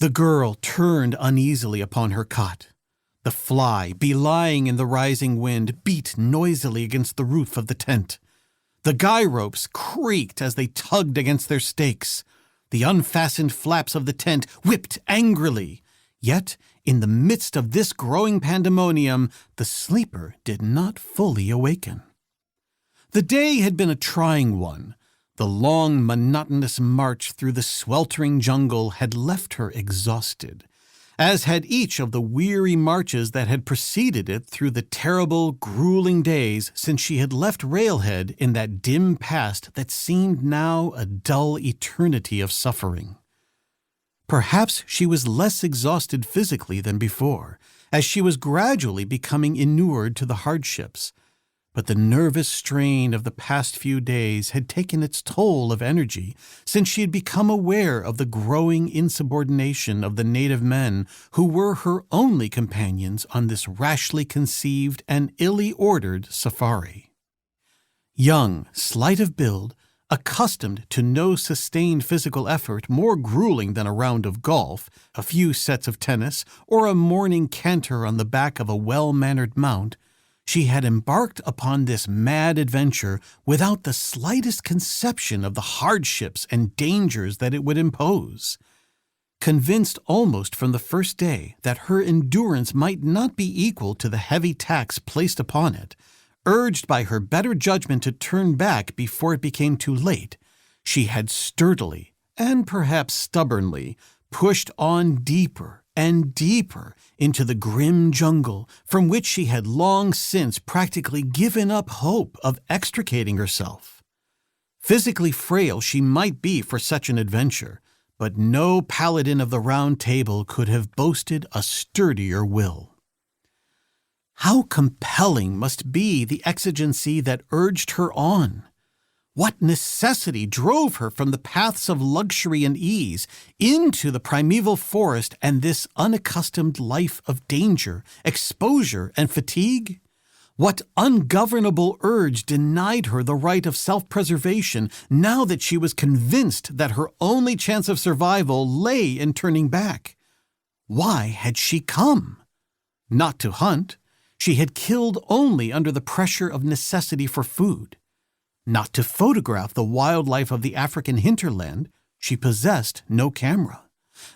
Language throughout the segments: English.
The girl turned uneasily upon her cot. The fly, belying in the rising wind, beat noisily against the roof of the tent. The guy ropes creaked as they tugged against their stakes. The unfastened flaps of the tent whipped angrily. Yet, in the midst of this growing pandemonium, the sleeper did not fully awaken. The day had been a trying one. The long, monotonous march through the sweltering jungle had left her exhausted, as had each of the weary marches that had preceded it through the terrible, grueling days since she had left Railhead in that dim past that seemed now a dull eternity of suffering. Perhaps she was less exhausted physically than before, as she was gradually becoming inured to the hardships, but the nervous strain of the past few days had taken its toll of energy since she had become aware of the growing insubordination of the native men who were her only companions on this rashly conceived and illy ordered safari. Young, slight of build, accustomed to no sustained physical effort more grueling than a round of golf, a few sets of tennis, or a morning canter on the back of a well-mannered mount, she had embarked upon this mad adventure without the slightest conception of the hardships and dangers that it would impose. Convinced almost from the first day that her endurance might not be equal to the heavy tax placed upon it, urged by her better judgment to turn back before it became too late, she had sturdily, and perhaps stubbornly, pushed on deeper and deeper into the grim jungle from which she had long since practically given up hope of extricating herself. Physically frail she might be for such an adventure, but no paladin of the Round Table could have boasted a sturdier will. How compelling must be the exigency that urged her on! What necessity drove her from the paths of luxury and ease into the primeval forest and this unaccustomed life of danger, exposure, and fatigue? What ungovernable urge denied her the right of self-preservation now that she was convinced that her only chance of survival lay in turning back? Why had she come? Not to hunt. She had killed only under the pressure of necessity for food. Not to photograph the wildlife of the African hinterland. She possessed no camera.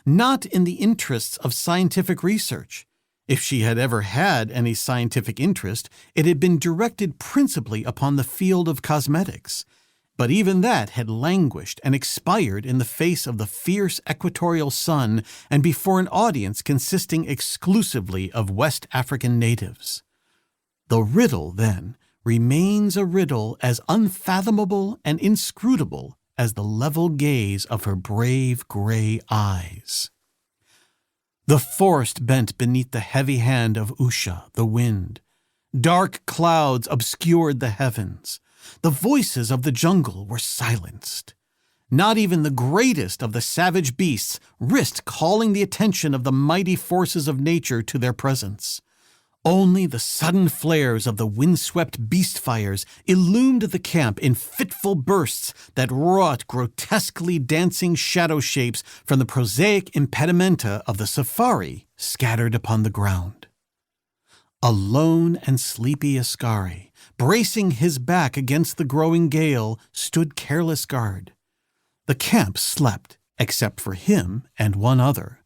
Not in the interests of scientific research. If she had ever had any scientific interest, it had been directed principally upon the field of cosmetics. But even that had languished and expired in the face of the fierce equatorial sun and before an audience consisting exclusively of West African natives. The riddle, then, remains a riddle as unfathomable and inscrutable as the level gaze of her brave gray eyes. The forest bent beneath the heavy hand of Usha, the wind. Dark clouds obscured the heavens. The voices of the jungle were silenced. Not even the greatest of the savage beasts risked calling the attention of the mighty forces of nature to their presence. Only the sudden flares of the windswept beast fires illumined the camp in fitful bursts that wrought grotesquely dancing shadow shapes from the prosaic impedimenta of the safari scattered upon the ground. A lone and sleepy Askari, bracing his back against the growing gale, stood careless guard. The camp slept, except for him and one other,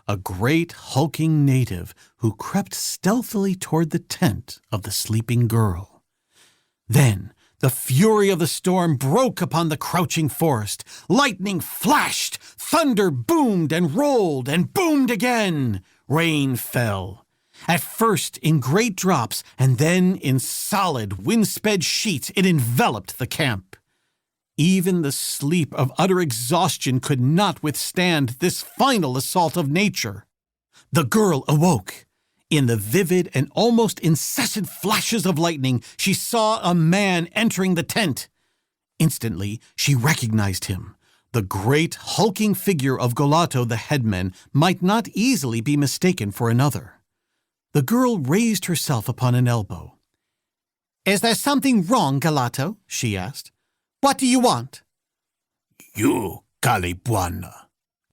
a great hulking native who crept stealthily toward the tent of the sleeping girl. Then the fury of the storm broke upon the crouching forest. Lightning flashed, thunder boomed and rolled and boomed again. Rain fell. At first in great drops, and then in solid, wind-sped sheets it enveloped the camp. Even the sleep of utter exhaustion could not withstand this final assault of nature. The girl awoke. In the vivid and almost incessant flashes of lightning, she saw a man entering the tent. Instantly, she recognized him. The great, hulking figure of Golato the headman might not easily be mistaken for another. The girl raised herself upon an elbow. "Is there something wrong, Golato?" she asked. "What do you want?" "You, Kali Bwana,"